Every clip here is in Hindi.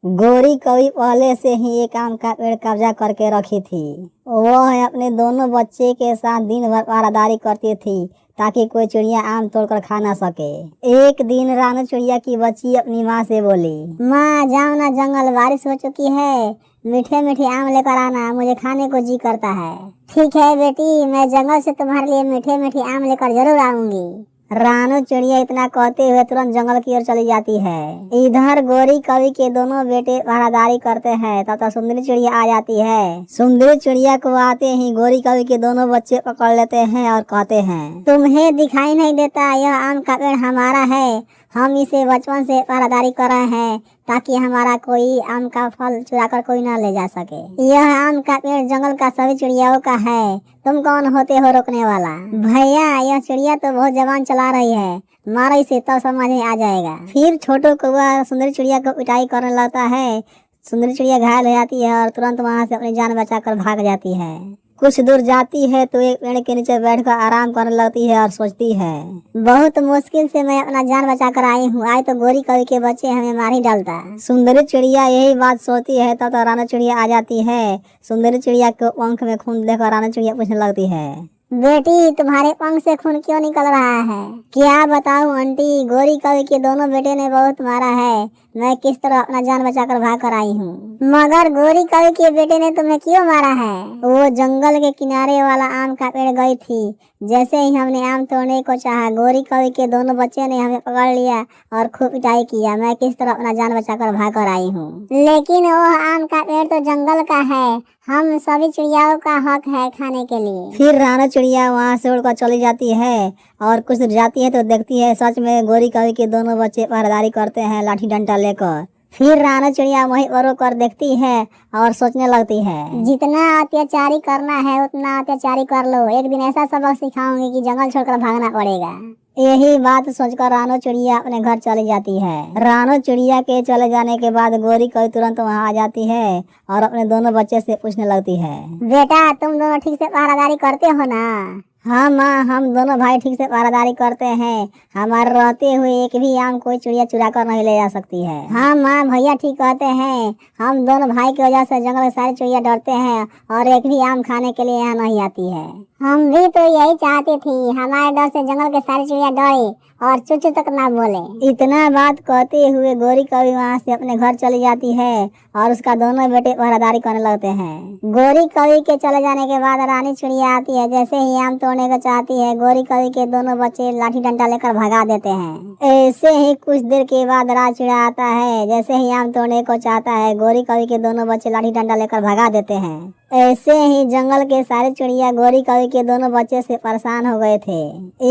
गोरी कभी पहले से ही एक आम का पेड़ कब्जा करके रखी थी। वह अपने दोनों बच्चे के साथ दिन भर पहरादारी करती थी ताकि कोई चिड़िया आम तोड़कर खा ना सके। एक दिन रानू चिड़िया की बच्ची अपनी माँ से बोली, माँ जाओ ना जंगल, बारिश हो चुकी है, मीठे मीठे आम लेकर आना, मुझे खाने को जी करता है। ठीक है बेटी, मैं जंगल से तुम्हारे लिए मीठे मीठे आम लेकर जरूर आऊंगी। रानू चिड़िया इतना कहते हुए तुरंत जंगल की ओर चली जाती है। इधर गोरी कवि के दोनों बेटे पहरादारी करते हैं तब तक सुंदरी चिड़िया आ जाती है। सुंदरी चिड़िया को आते ही गोरी कवि के दोनों बच्चे पकड़ लेते हैं और कहते हैं, तुम्हें दिखाई नहीं देता, यह आम का पेड़ हमारा है, हम इसे बचपन से पहरादारी कर रहे हैं ताकि हमारा कोई आम का फल चुरा कर कोई ना ले जा सके। यह आम का पेड़ जंगल का सभी चिड़ियाओं का है, तुम कौन होते हो रोकने वाला? भैया यह चिड़िया तो बहुत जबान चला रही है, मारो इसे तब समझ में आ जाएगा। फिर छोटू कौवा सुंदरी चिड़िया को पिटाई करने लगता है। सुंदरी चिड़िया घायल हो जाती है और तुरंत वहाँ से अपनी जान बचाकर भाग जाती है। कुछ दूर जाती है तो एक पेड़ के नीचे बैठकर आराम करने लगती है और सोचती है, बहुत मुश्किल से मैं अपना जान बचा कर आई हूँ, आज तो गोरी कवि के बच्चे हमें मार ही डालता। सुंदरी चिड़िया यही बात सोचती है तब तो रानू चिड़िया आ जाती है। सुंदरी चिड़िया को पंख में खून देखकर रानू चिड़िया पूछने लगती है, बेटी तुम्हारे पंख से खून क्यों निकल रहा है? क्या बताऊं आंटी, गोरी कवि के दोनों बेटे ने बहुत मारा है, मैं किस तरह अपना जान बचाकर भाग कर आई हूँ। मगर गोरी कवि के बेटे ने तुम्हें क्यों मारा है? वो जंगल के किनारे वाला आम का पेड़ गई थी, जैसे ही हमने आम तोड़ने को चाहा, गोरी कवि के दोनों बच्चे ने हमें पकड़ लिया और खूब पिटाई किया, मैं किस तरह अपना जान बचाकर भाग कर आई हूँ। लेकिन वो आम का पेड़ तो जंगल का है, हम सभी चिड़ियाओं का हक है खाने के लिए। फिर रानू चिड़िया वहाँ से उड़कर चली जाती है और कुछ दूर जाती है तो देखती है सच में गोरी कवि के दोनों बच्चे पहरेदारी करते हैं लाठी डंडा लेकर। फिर रानू चिड़िया वहीं पर कर देखती है और सोचने लगती है, जितना अत्याचारी करना है उतना अत्याचारी कर लो, एक दिन ऐसा सबक सिखाऊंगी कि जंगल छोड़कर भागना पड़ेगा। यही बात सोचकर रानू चिड़िया अपने घर चली जाती है। रानू चिड़िया के चले जाने के बाद गोरी कवि तुरंत वहाँ आ जाती है और अपने दोनों बच्चे से पूछने लगती है, बेटा तुम दोनों ठीक से पहरादारी करते हो ना? हाँ माँ, हम दोनों भाई ठीक से पहरादारी करते हैं, हमारे रहते हुए एक भी आम कोई चिड़िया चुरा कर नहीं ले जा सकती है। हाँ माँ, भैया ठीक कहते हैं, हम दोनों भाई की वजह से जंगल में सारी चिड़िया डरते हैं और एक भी आम खाने के लिए यहाँ नहीं आती है। हम भी तो यही चाहती थी, हमारे डर से जंगल के सारी चिड़िया डरे और चुचू तक ना बोले। इतना बात कहते हुए गोरी कवि वहाँ से अपने घर चली जाती है और उसका दोनों बेटे पहरादारी करने लगते हैं। गोरी कवि के चले जाने के बाद रानी चिड़िया आती है, जैसे ही आम तोड़ने को चाहती है, गोरी कवि के दोनों बच्चे लाठी डंडा लेकर भगा देते हैं। ऐसे ही कुछ देर के बाद राज चिड़िया आता है, जैसे ही आम तोड़ने को चाहता है, गोरी कवि के दोनों बच्चे लाठी डंडा लेकर भगा देते हैं। ऐसे ही जंगल के सारे चिड़िया गोरी कवि के दोनों बच्चे से परेशान हो गए थे।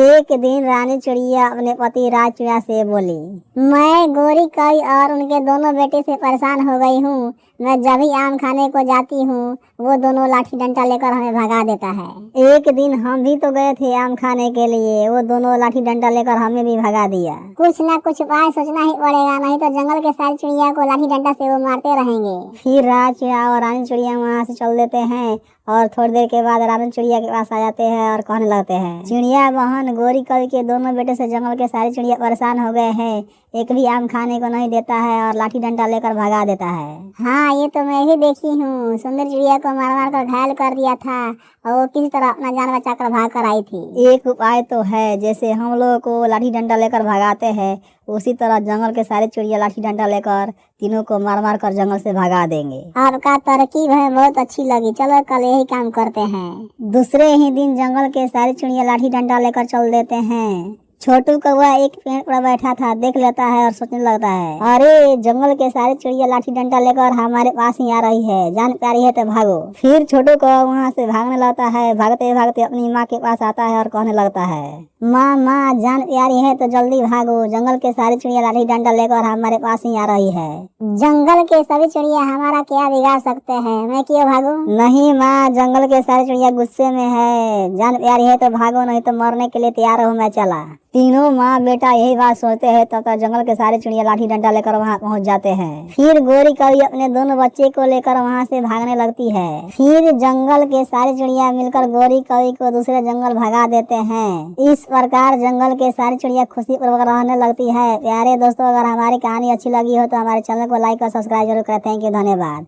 एक दिन रानी चिड़िया अपने पति राज चिड़िया से बोली, मैं गोरी कवि और उनके दोनों बेटे से परेशान हो गई हूँ, मैं जब भी आम खाने को जाती हूँ वो दोनों लाठी डंडा लेकर हमें भगा देता है। एक दिन हम भी तो गए थे आम खाने के लिए, वो दोनों लाठी डंडा लेकर हमें भी भगा दिया। कुछ ना कुछ उपाय सोचना ही पड़ेगा, नहीं तो जंगल के सारी चिड़िया को लाठी डंडा से वो मारते रहेंगे। फिर राज चिड़िया और रानी चिड़िया वहाँ से चल देते हैं और थोड़ी देर के बाद रानू चिड़िया के पास आ जाते हैं और कहने लगते हैं, चिड़िया बहन, गोरी कवि के दोनों बेटे से जंगल के सारी चिड़िया परेशान हो गए हैं, एक भी आम खाने को नहीं देता है और लाठी डंडा लेकर भगा देता है। हाँ ये तो मैं भी देखी हूँ, सुंदर चिड़िया को मार मार कर घायल कर दिया था और वो किस तरह अपना जान बचा कर भाग कर आई थी। एक उपाय तो है, जैसे हम लोगों को लाठी डंडा लेकर भगाते हैं उसी तरह जंगल के सारे चिड़िया लाठी डंडा लेकर तीनों को मार मार कर जंगल से भगा देंगे। आपका तरकीब है, बहुत अच्छी लगी, चलो कल यही काम करते हैं। दूसरे ही दिन जंगल के सारे चिड़िया लाठी डंडा लेकर चल देते हैं। छोटू कौवा एक पेड़ पर बैठा था, देख लेता है और सोचने लगता है, अरे जंगल के सारे चिड़िया लाठी डंडा लेकर हमारे पास ही आ रही है, जान प्यारी है तो भागो। फिर छोटू कौवा वहाँ से भागने लगता है, भागते भागते अपनी माँ के पास आता है और कहने लगता है, माँ माँ जान प्यारी है तो जल्दी भागो, जंगल के सारी चिड़िया लाठी डंडा लेकर हमारे पास ही आ रही है। जंगल के सभी चिड़िया हमारा क्या बिगाड़ सकते हैं, मैं क्यों भागूं? नहीं माँ, जंगल के सारी चिड़िया गुस्से में है, जान प्यारी है तो भागो, नहीं तो मरने के लिए तैयार हो, मैं चला। तीनों माँ बेटा यही बात सोचते हैं तब तक जंगल के सारे चिड़िया लाठी डंडा लेकर वहाँ पहुँच जाते हैं। फिर गोरी कवि अपने दोनों बच्चे को लेकर वहाँ से भागने लगती है। फिर जंगल के सारे चिड़िया मिलकर गोरी कवि को दूसरे जंगल भगा देते हैं। इस प्रकार जंगल के सारी चिड़िया खुशी पूर्वक रहने लगती है। प्यारे दोस्तों, अगर हमारी कहानी अच्छी लगी हो तो हमारे चैनल को लाइक और सब्सक्राइब जरूर करें। थैंक यू, धन्यवाद।